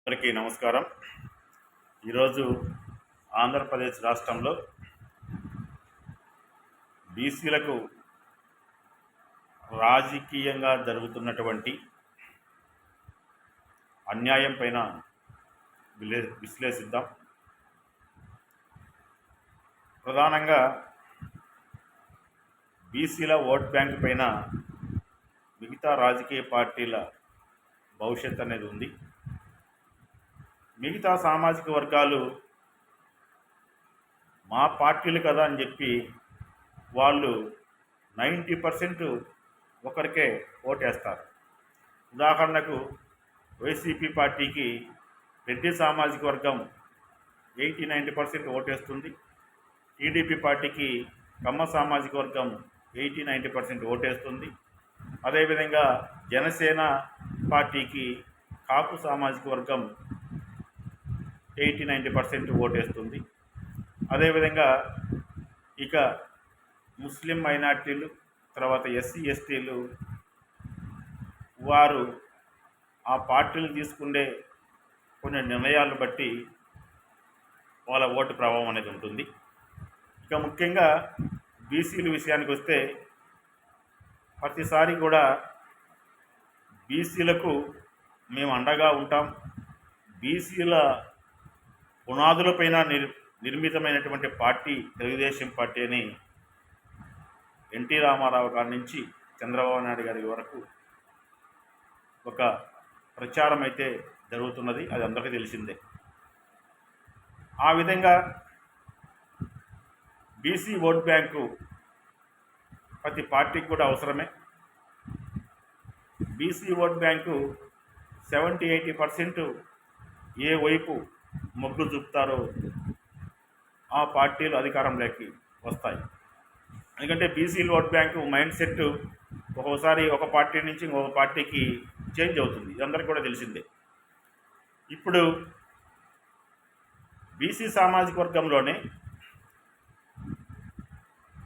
అందరికీ నమస్కారం. ఈరోజు ఆంధ్రప్రదేశ్ రాష్ట్రంలో బీసీలకు రాజకీయంగా జరుగుతున్నటువంటి అన్యాయం పైన విశ్లేషిద్దాం. ప్రధానంగా బీసీల ఓట్ బ్యాంక్ పైన మిగతా రాజకీయ పార్టీల భవిష్యత్ అనేది ఉంది. మిగతా సామాజిక వర్గాలు మా పార్టీలు కదా అని చెప్పి వాళ్ళు 90% ఒకరికే ఓటేస్తారు. ఉదాహరణకు వైసీపీ పార్టీకి రెడ్డి సామాజిక వర్గం 80-90% ఓటేస్తుంది. టీడీపీ పార్టీకి కమ్మ సామాజిక వర్గం 80-90% ఓటేస్తుంది. అదేవిధంగా జనసేన పార్టీకి కాపు సామాజిక వర్గం 80-90% ఓటేస్తుంది. అదేవిధంగా ఇక ముస్లిం మైనార్టీలు, తర్వాత ఎస్సీ ఎస్టీలు వారు ఆ పార్టీలు తీసుకునే కొన్ని నిర్ణయాలను బట్టి వాళ్ళ ఓటు ప్రభావం అనేది ఉంటుంది. ఇక ముఖ్యంగా బీసీల విషయానికి వస్తే ప్రతిసారి కూడా బీసీలకు మేము అండగా ఉంటాం, బీసీల పునాదులపైన నిర్మితమైనటువంటి పార్టీ తెలుగుదేశం పార్టీ అని ఎన్టీ రామారావు గారి నుంచి చంద్రబాబు నాయుడు గారి వరకు ఒక ప్రచారం అయితే జరుగుతున్నది. అది అందరికీ తెలిసిందే. ఆ విధంగా బీసీ ఓట్ బ్యాంకు ప్రతి పార్టీకి కూడా అవసరమే. బీసీ ఓట్ బ్యాంకు 70-80% ఏ వైపు మొగ్గు చూపుతారో ఆ పార్టీలు అధికారంలోకి వస్తాయి. ఎందుకంటే BC vote bank mind set ఒక్కోసారి ఒక పార్టీ నుంచి ఇంకొక పార్టీకి చేంజ్ అవుతుంది. ఇదందరికీ కూడా తెలిసిందే. ఇప్పుడు బీసీ సామాజిక వర్గంలోనే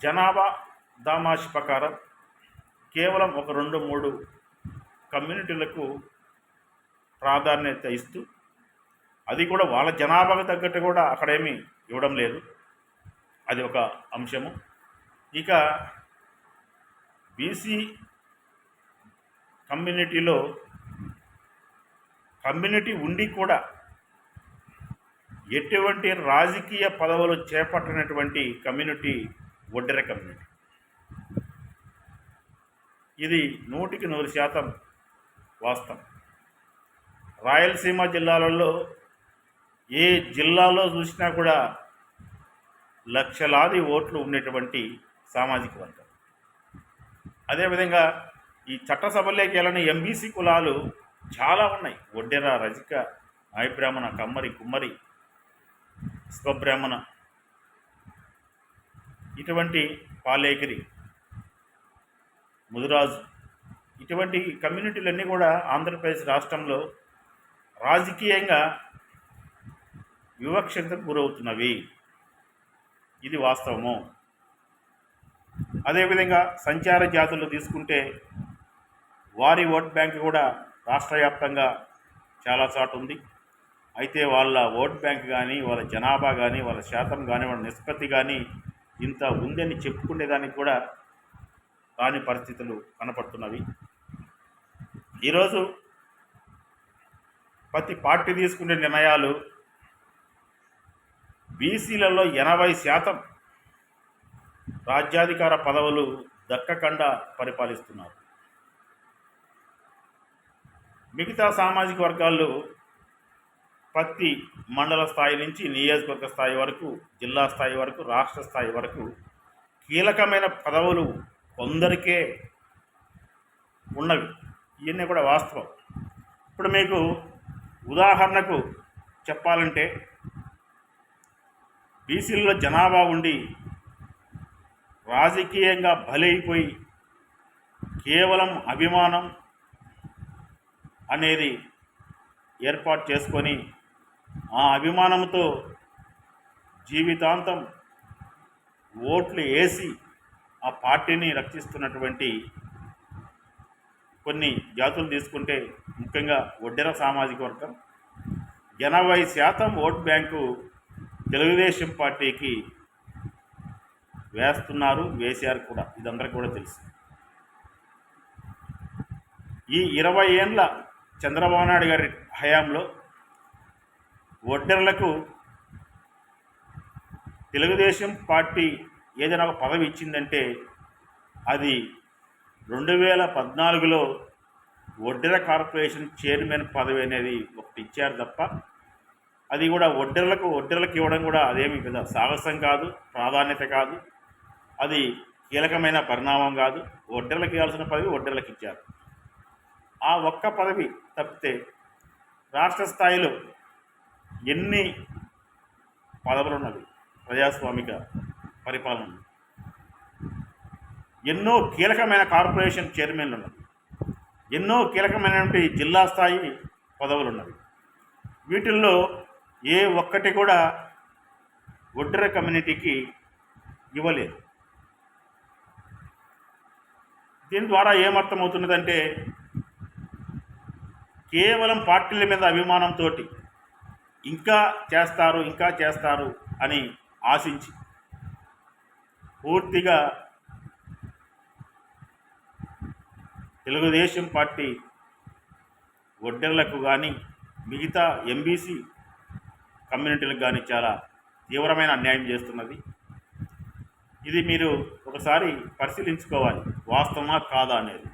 జనాభా దామాషి ప్రకారం కేవలం ఒక 2-3 కమ్యూనిటీలకు ప్రాధాన్యత ఇస్తూ, అది కూడా వాళ్ళ జనాభాకు తగ్గట్టు కూడా అక్కడేమీ ఇవ్వడం లేదు. అది ఒక అంశము. ఇక బీసీ కమ్యూనిటీలో కమ్యూనిటీ ఉండి కూడా ఎటువంటి రాజకీయ పదవులు చేపట్టినటువంటి కమ్యూనిటీ ఒడ్డెర కమ్యూనిటీ. ఇది 100% వాస్తవం. రాయలసీమ జిల్లాలలో ఏ జిల్లాలో చూసినా కూడా లక్షలాది ఓట్లు ఉండేటువంటి సామాజిక వర్గం. అదేవిధంగా ఈ చట్టసభలోకి వెళ్ళని ఎంబీసీ కులాలు చాలా ఉన్నాయి. ఒడ్డెర, రజిక, నాయబ్రాహ్మణ, కమ్మరి, కుమ్మరి, స్వబ్రాహ్మణ, ఇటువంటి పాలేగిరి, ముదిరాజు, ఇటువంటి కమ్యూనిటీలన్నీ కూడా ఆంధ్రప్రదేశ్ రాష్ట్రంలో రాజకీయంగా వివక్షతకు గురవుతున్నవి. ఇది వాస్తవము. అదేవిధంగా సంచార జాతులు తీసుకుంటే వారి ఓట్ బ్యాంక్ కూడా రాష్ట్ర వ్యాప్తంగా చాలా చాటు ఉంది. అయితే వాళ్ళ ఓట్ బ్యాంక్ కానీ, వాళ్ళ జనాభా కానీ, వాళ్ళ శాతం కానీ, వాళ్ళ నిష్పత్తి కానీ ఇంత ఉందని చెప్పుకునేదానికి కూడా రాని పరిస్థితులు కనపడుతున్నవి. ఈరోజు ప్రతి పార్టీ తీసుకునే నిర్ణయాలు బీసీలలో 80% రాజ్యాధికార పదవులు దక్కకుండా పరిపాలిస్తున్నారు. మిగతా సామాజిక వర్గాలు ప్రతి మండల స్థాయి నుంచి నియోజకవర్గ స్థాయి వరకు, జిల్లా స్థాయి వరకు, రాష్ట్ర స్థాయి వరకు కీలకమైన పదవులు కొందరికే ఉన్నవి. ఇవన్నీ కూడా వాస్తవం. ఇప్పుడు మీకు ఉదాహరణకు చెప్పాలంటే బీసీలలో జనాభా ఉండి రాజకీయంగా బలైపోయి కేవలం అభిమానం అనేది ఏర్పాటు చేసుకొని ఆ అభిమానంతో జీవితాంతం ఓట్లు వేసి ఆ పార్టీని రక్షిస్తున్నటువంటి కొన్ని జాతులు తీసుకుంటే ముఖ్యంగా ఒడ్డెర సామాజిక వర్గం, 80% ఓట్ బ్యాంకు తెలుగుదేశం పార్టీకి వేస్తున్నారు, వేశారు కూడా. ఇదందరికీ కూడా తెలుసు. ఈ 20 ఏండ్ల చంద్రబాబు నాయుడు గారి హయాంలో ఒడ్డెర్లకు తెలుగుదేశం పార్టీ ఏదైనా ఒక పదవి ఇచ్చిందంటే అది 2014లో ఒడ్డెర కార్పొరేషన్ చైర్మన్ పదవి అనేది ఒకటి ఇచ్చారు తప్ప, అది కూడా ఒడ్డెర్లకు ఇవ్వడం కూడా అదేమి పెద్ద సాహసం కాదు, ప్రాధాన్యత కాదు, అది కీలకమైన పరిణామం కాదు. ఒడ్డెర్లకు ఇవ్వాల్సిన పదవి ఒడ్డెర్లకు ఇచ్చారు. ఆ ఒక్క పదవి తప్పితే రాష్ట్ర స్థాయిలో ఎన్ని పదవులు ఉన్నవి ప్రజాస్వామిక పరిపాలన, ఎన్నో కీలకమైన కార్పొరేషన్ చైర్మన్లు ఉన్నవి, ఎన్నో కీలకమైనటువంటి జిల్లా స్థాయి పదవులు ఉన్నవి. వీటిల్లో ఏ ఒక్కటి కూడా ఒడ్డెర కమ్యూనిటీకి ఇవ్వలేదు. దీని ద్వారా ఏమర్థమవుతున్నదంటే కేవలం పార్టీల మీద అభిమానంతో ఇంకా చేస్తారు అని ఆశించి పూర్తిగా తెలుగుదేశం పార్టీ ఒడ్డెర్లకు కానీ మిగతా ఎంబీసీ కమ్యూనిటీలకు కానీ చాలా తీవ్రమైన అన్యాయం చేస్తున్నది. ఇది మీరు ఒకసారి పరిశీలించుకోవాలి, వాస్తవమా కాదా అనేది.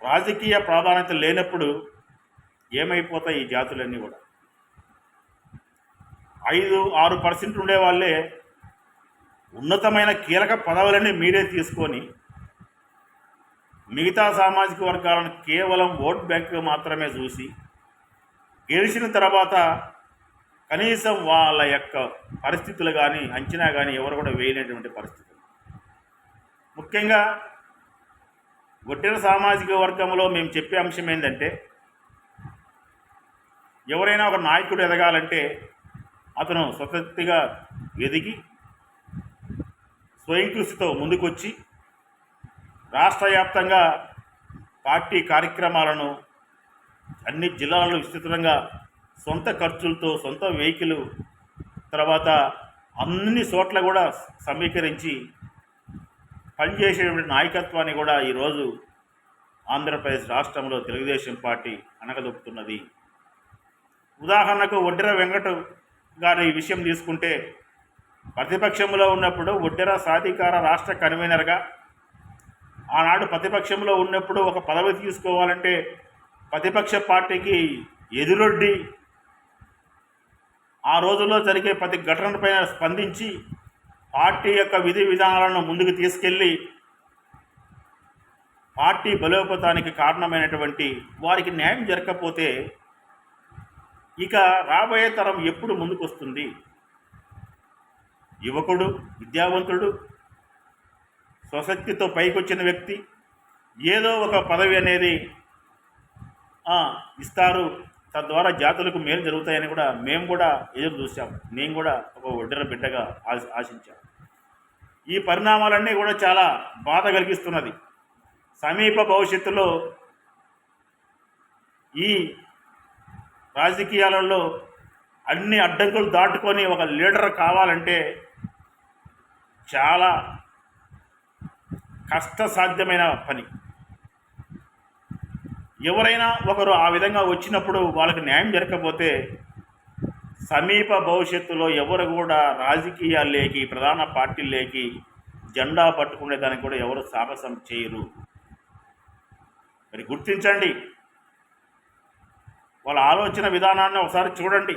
రాజకీయ ప్రాధాన్యత లేనప్పుడు ఏమైపోతాయి ఈ జాతులన్నీ కూడా? 5-6% ఉండేవాళ్ళే ఉన్నతమైన కీలక పదవులన్నీ మీరే తీసుకొని మిగతా సామాజిక వర్గాలను కేవలం ఓట్ బ్యాంక్ మాత్రమే చూసి గెలిచిన తర్వాత కనీసం వాళ్ళ యొక్క పరిస్థితులు కానీ అంచనా కానీ ఎవరు కూడా వేయనటువంటి పరిస్థితులు. ముఖ్యంగా ఒడ్డెర సామాజిక వర్గంలో మేము చెప్పే అంశం ఏంటంటే, ఎవరైనా ఒక నాయకుడు ఎదగాలంటే అతను స్వతక్తిగా ఎదిగి స్వయం కృషితో ముందుకొచ్చి రాష్ట్ర వ్యాప్తంగా పార్టీ కార్యక్రమాలను అన్ని జిల్లాలలో విస్తృతంగా సొంత ఖర్చులతో, సొంత వెహికల్, తర్వాత అన్ని చోట్ల కూడా సమీకరించి పనిచేసేటువంటి నాయకత్వాన్ని కూడా ఈరోజు ఆంధ్రప్రదేశ్ రాష్ట్రంలో తెలుగుదేశం పార్టీ అనగదొక్కుతున్నది. ఉదాహరణకు ఒడ్డెర వెంకట గారి విషయం తీసుకుంటే, ప్రతిపక్షంలో ఉన్నప్పుడు ఒడ్డెర సాధికార రాష్ట్ర కన్వీనర్గా ఆనాడు ప్రతిపక్షంలో ఉన్నప్పుడు ఒక పదవి తీసుకోవాలంటే ప్రతిపక్ష పార్టీకి ఎదురొడ్డి ఆ రోజుల్లో జరిగే ప్రతి ఘటనపైన స్పందించి పార్టీ యొక్క విధి విధానాలను ముందుకు తీసుకెళ్ళి పార్టీ బలోపేతానికి కారణమైనటువంటి వారికి న్యాయం జరగకపోతే ఇక రాబోయే తరం ఎప్పుడు ముందుకు వస్తుంది? యువకుడు, విద్యావంతుడు, స్వశక్తితో పైకొచ్చిన వ్యక్తి ఏదో ఒక పదవి అనేది ఇస్తారు, తద్వారా జాతులకు మేలు జరుగుతాయని కూడా మేము కూడా ఎదురు చూసాం. నేను కూడా ఒక ఒడ్డెర బిడ్డగా ఆశించాను. ఈ పరిణామాలన్నీ కూడా చాలా బాధ కలిగిస్తున్నది. సమీప భవిష్యత్తులో ఈ రాజకీయాలలో అన్ని అడ్డంకులు దాటుకొని ఒక లీడర్ కావాలంటే చాలా కష్టసాధ్యమైన పని. ఎవరైనా ఒకరు ఆ విధంగా వచ్చినప్పుడు వాళ్ళకి న్యాయం జరగకపోతే సమీప భవిష్యత్తులో ఎవరు కూడా రాజకీయాల్లోకి, ప్రధాన పార్టీల్లోకి జెండా పట్టుకునే దానికి కూడా ఎవరు సాహసం చేయరు. మరి గుర్తించండి, వాళ్ళ ఆలోచన విధానాన్ని ఒకసారి చూడండి.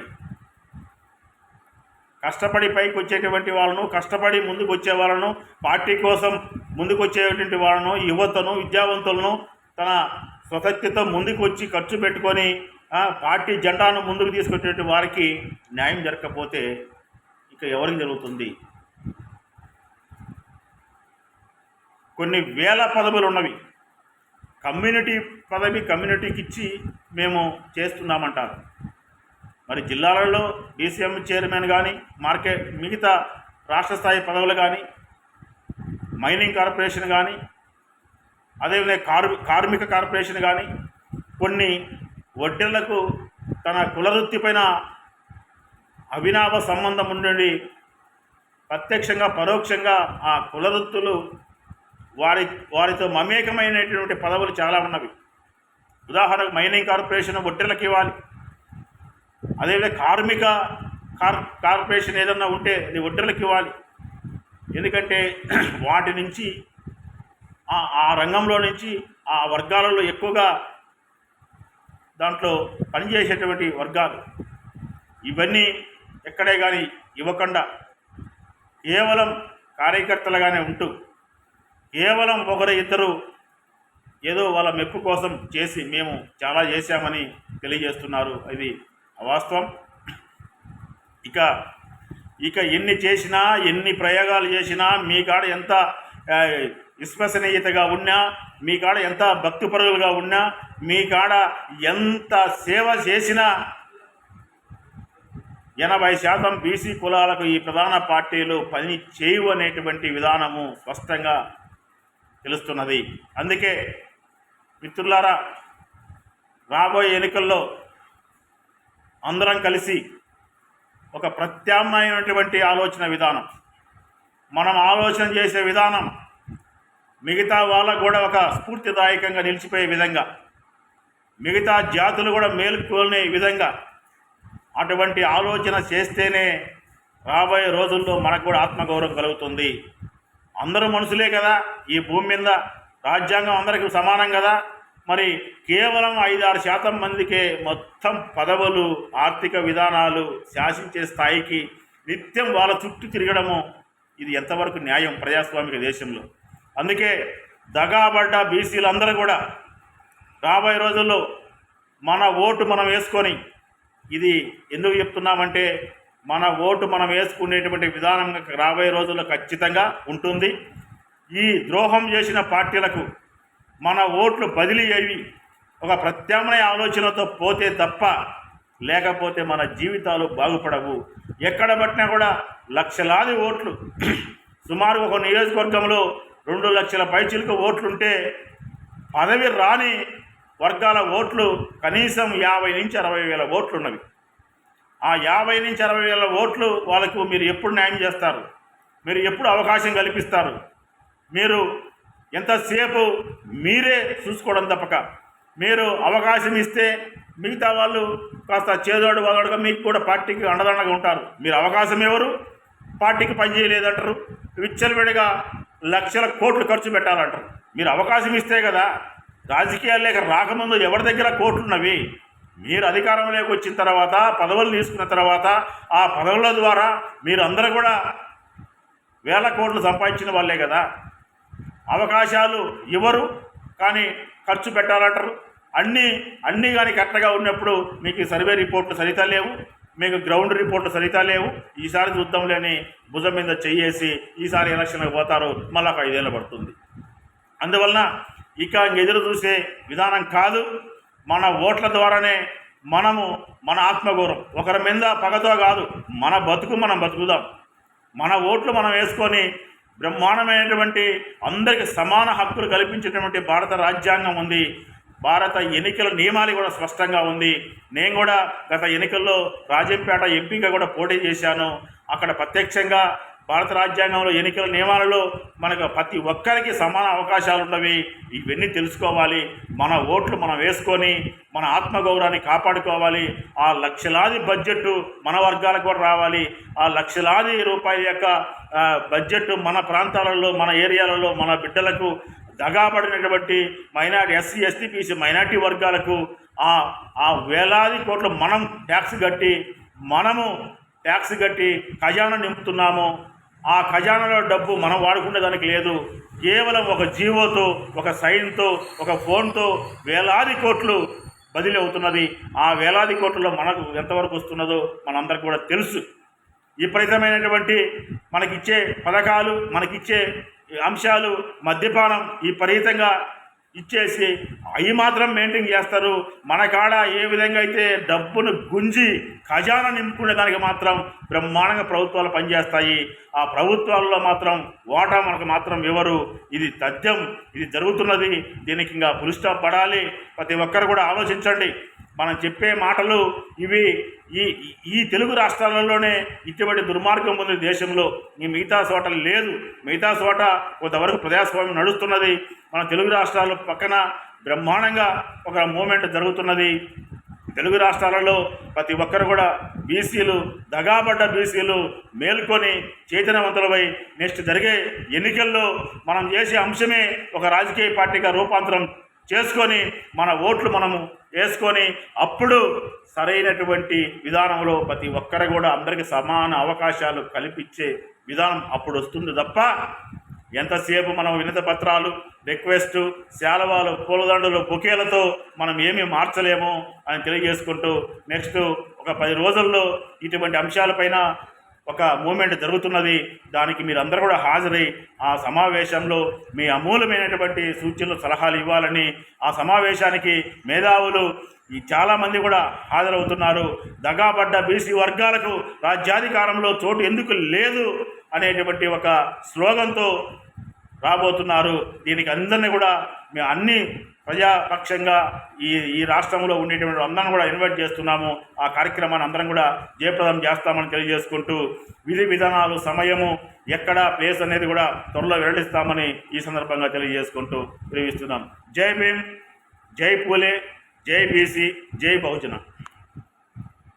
కష్టపడి పైకి వచ్చేటువంటి వాళ్ళను, కష్టపడి ముందుకు వచ్చే వాళ్ళను, పార్టీ కోసం ముందుకు వచ్చేటువంటి వాళ్ళను, యువతను, విద్యావంతులను తన స్వశక్తితో ముందుకు వచ్చి ఖర్చు పెట్టుకొని పార్టీ జెండాను ముందుకు తీసుకొచ్చేటువంటి వారికి న్యాయం జరగకపోతే ఇక ఎవరికి జరుగుతుంది? కొన్ని వేల పదవులు ఉన్నవి. కమ్యూనిటీ పదవి కమ్యూనిటీకి ఇచ్చి మేము చేస్తున్నామంటారు. మరి జిల్లాలలో డీసీఎం చైర్మన్ కానీ, మిగతా రాష్ట్ర స్థాయి పదవులు కానీ, మైనింగ్ కార్పొరేషన్ కానీ, అదేవిధంగా కార్మిక కార్పొరేషన్ కానీ కొన్ని ఒడ్డెర్లకు తన కులవృత్తి పైన అవినాభ సంబంధం ఉండి ప్రత్యక్షంగా పరోక్షంగా ఆ కులవృత్తులు వారితో మమేకమైనటువంటి పదవులు చాలా ఉన్నవి. ఉదాహరణకు మైనింగ్ కార్పొరేషన్ ఒడ్డెలకు ఇవ్వాలి. అదేవిధంగా కార్పొరేషన్ ఏదన్నా ఉంటే అది ఒడ్డెలకు ఇవ్వాలి. ఎందుకంటే వాటి నుంచి ఆ రంగంలో నుంచి ఆ వర్గాలలో ఎక్కువగా దాంట్లో పనిచేసేటువంటి వర్గాలు ఇవన్నీ ఎక్కడే కానీ ఇవ్వకుండా కేవలం కార్యకర్తలుగానే ఉంటూ కేవలం ఒకరు ఇద్దరు ఏదో వాళ్ళ మెప్పు కోసం చేసి మేము చాలా చేశామని తెలియజేస్తున్నారు. ఇది అవాస్తవం. ఇక ఎన్ని చేసినా ఎన్ని ప్రయోగాలు చేసినా మీ కాడ ఎంత విశ్వసనీయతగా ఉన్నా, మీ కాడ ఎంత భక్తిపరులుగా ఉన్నా, మీ కాడ ఎంత సేవ చేసినా 80% బీసీ కులాలకు ఈ ప్రధాన పార్టీలు పని చేయవు అనేటువంటి విధానము స్పష్టంగా తెలుస్తున్నది. అందుకే మిత్రులారా, రాబోయే ఎన్నికల్లో అందరం కలిసి ఒక ప్రత్యామ్నాయమైనటువంటి ఆలోచన విధానం, మనం ఆలోచన చేసే విధానం మిగతా వాళ్ళకు కూడా ఒక స్ఫూర్తిదాయకంగా నిలిచిపోయే విధంగా, మిగతా జాతులు కూడా మేలుకొనే విధంగా అటువంటి ఆలోచన చేస్తేనే రాబోయే రోజుల్లో మనకు కూడా ఆత్మగౌరవం కలుగుతుంది. అందరూ మనుషులే కదా, ఈ భూమి మీద రాజ్యాంగం అందరికీ సమానం కదా. మరి కేవలం 5-6% మందికే మొత్తం పదవులు, ఆర్థిక విధానాలు శాసించే స్థాయికి నిత్యం వాళ్ళ చుట్టూ తిరగడము ఇది ఎంతవరకు న్యాయం ప్రజాస్వామిక దేశంలో? అందుకే దగాబడ్డ బీసీలందరూ కూడా రాబోయే రోజుల్లో మన ఓటు మనం వేసుకొని, ఇది ఎందుకు చెప్తున్నామంటే మన ఓటు మనం వేసుకునేటువంటి విధానం రాబోయే రోజుల్లో ఖచ్చితంగా ఉంటుంది. ఈ ద్రోహం చేసిన పార్టీలకు మన ఓట్లు బదిలీ అయ్యి ఒక ప్రత్యామ్నాయ ఆలోచనతో పోతే తప్ప, లేకపోతే మన జీవితాలు బాగుపడవు. ఎక్కడ పట్టినా కూడా లక్షలాది ఓట్లు, సుమారు ఒక నియోజకవర్గంలో 2 లక్షల పైచిలకు ఓట్లుంటే పదవి రాని వర్గాల ఓట్లు కనీసం 50-60 వేల ఓట్లు ఉన్నవి. ఆ 50-60 వేల ఓట్లు వాళ్ళకు మీరు ఎప్పుడు న్యాయం చేస్తారు? మీరు ఎప్పుడు అవకాశం కల్పిస్తారు? మీరు ఎంతసేపు మీరే చూసుకోవడం తప్పక, మీరు అవకాశం ఇస్తే మిగతా వాళ్ళు కాస్త చేదోడు వాదోడుగా మీకు కూడా పార్టీకి అండదండగా ఉంటారు. మీరు అవకాశం ఎవరు? పార్టీకి పనిచేయలేదంటారు. విచ్చలవిడిగా లక్షల కోట్లు ఖర్చు పెట్టాలంటారు. మీరు అవకాశం ఇస్తే కదా. రాజకీయాల్లోకి రాకముందు ఎవరి దగ్గర కోట్లున్నవి? మీరు అధికారంలోకి వచ్చిన తర్వాత, పదవులు తీసుకున్న తర్వాత, ఆ పదవుల ద్వారా మీరు అందరూ కూడా వేల కోట్లు సంపాదించిన వాళ్ళే కదా. అవకాశాలు ఇవ్వరు, కానీ ఖర్చు పెట్టాలంటారు. అన్నీ కానీ కరెక్ట్గా ఉన్నప్పుడు మీకు సర్వే రిపోర్ట్లు సరితా లేవు, మీకు గ్రౌండ్ రిపోర్ట్లు సరితా లేవు. ఈసారి చూద్దాంలేని భుజం మీద చెయ్యేసి ఈసారి ఎలక్షన్కి పోతారు, మళ్ళీ 5 ఏళ్ళు పడుతుంది. అందువలన ఇక ఎదురు చూసే విధానం కాదు. మన ఓట్ల ద్వారానే మనము మన ఆత్మగౌరవం, ఒకరి మీద పగతో కాదు, మన బతుకు మనం బతుకుదాం. మన ఓట్లు మనం వేసుకొని బ్రహ్మాండమైనటువంటి అందరికీ సమాన హక్కులు కల్పించేటువంటి భారత రాజ్యాంగం ఉంది. భారత ఎన్నికల నియమాలు కూడా స్పష్టంగా ఉంది. నేను కూడా గత ఎన్నికల్లో రాజంపేట ఎంపీగా కూడా పోటీ చేశాను. అక్కడ ప్రత్యక్షంగా భారత రాజ్యాంగంలో ఎన్నికల నియమాలలో మనకు ప్రతి ఒక్కరికి సమాన అవకాశాలు ఉన్నవి. ఇవన్నీ తెలుసుకోవాలి. మన ఓట్లు మనం వేసుకొని మన ఆత్మగౌరవాన్ని కాపాడుకోవాలి. ఆ లక్షలాది బడ్జెట్ మన వర్గాలకు కూడా రావాలి. ఆ లక్షలాది రూపాయల యొక్క బడ్జెట్ మన ప్రాంతాలలో, మన ఏరియాలలో మన బిడ్డలకు, దగాపడినటువంటి minority, SC, ST, BC minority వర్గాలకు ఆ వేలాది కోట్లు మనం ట్యాక్స్ కట్టి ఖజానా నింపుతున్నాము. ఆ ఖజానాలో డబ్బు మనం వాడుకునే దానికి లేదు. కేవలం ఒక జీవోతో, ఒక సైన్తో, ఒక ఫోన్తో వేలాది కోట్లు బదిలీ అవుతున్నది. ఆ వేలాది కోట్లలో మనకు ఎంతవరకు వస్తున్నదో మనందరికీ కూడా తెలుసు. విపరీతమైనటువంటి మనకిచ్చే పథకాలు, మనకిచ్చే అంశాలు, మద్యపానం విపరీతంగా ఇచ్చేసి అవి మాత్రం మెయింటైన్ చేస్తారు. మన కాడ ఏ విధంగా అయితే డబ్బును గుంజి ఖజానా నింపుకునే దానికి మాత్రం బ్రహ్మాండంగా ప్రభుత్వాలు పనిచేస్తాయి. ఆ ప్రభుత్వాల్లో మాత్రం వాటా మనకు మాత్రం ఎవరు? ఇది తథ్యం, ఇది జరుగుతున్నది. దీనికి ఇంకా ఫుల్ స్టాప్ పడాలి. ప్రతి ఒక్కరు కూడా ఆలోచించండి. మనం చెప్పే మాటలు ఇవి ఈ ఈ తెలుగు రాష్ట్రాలలోనే ఇటువంటి దుర్మార్గం ఉంది దేశంలో. ఈ మిగతా చోట లేదు. మిగతా చోట కొంతవరకు ప్రజాస్వామ్యం నడుస్తున్నది. మన తెలుగు రాష్ట్రాల పక్కన బ్రహ్మాండంగా ఒక మూమెంట్ జరుగుతున్నది. తెలుగు రాష్ట్రాలలో ప్రతి ఒక్కరు కూడా బీసీలు, దగాబడ్డ బీసీలు మేల్కొని చైతన్యవంతులపై నెక్స్ట్ జరిగే ఎన్నికల్లో మనం చేసే అంశమే ఒక రాజకీయ పార్టీగా రూపాంతరం చేసుకొని మన ఓట్లు మనము వేసుకొని అప్పుడు సరైనటువంటి విధానంలో ప్రతి ఒక్కరు కూడా అందరికీ సమాన అవకాశాలు కల్పించే విధానం అప్పుడు వస్తుంది తప్ప ఎంతసేపు మనం వినతి పత్రాలు, రిక్వెస్టు, శాలవాలు, పూలదండలు, బొకేలతో మనం ఏమీ మార్చలేము అని తెలియజేసుకుంటూ నెక్స్ట్ ఒక 10 రోజుల్లో ఇటువంటి అంశాలపైన ఒక మూమెంట్ జరుగుతున్నది. దానికి మీరందరూ కూడా హాజరై ఆ సమావేశంలో మీ అమూల్యమైనటువంటి సూచనలు, సలహాలు ఇవ్వాలని, ఆ సమావేశానికి మేధావులు చాలామంది కూడా హాజరవుతున్నారు. దగాబడ్డ బీసీ వర్గాలకు రాజ్యాధికారంలో చోటు ఎందుకు లేదు అనేటువంటి ఒక స్లోగన్తో రాబోతున్నారు. దీనికి అందరినీ కూడా మేము అన్ని ప్రజాపక్షంగా ఈ రాష్ట్రంలో ఉండేటువంటి అందరం కూడా ఇన్వైట్ చేస్తున్నాము. ఆ కార్యక్రమాన్ని అందరం కూడా జయప్రదం చేస్తామని తెలియజేసుకుంటూ విధి విధానాలు, సమయము, ఎక్కడ ప్లేస్ అనేది కూడా త్వరలో వెల్లడిస్తామని ఈ సందర్భంగా తెలియజేసుకుంటూ తెలియజేస్తున్నాం. జై భీమ్, జై పూలే, జై బీసీ, జై బహుజన.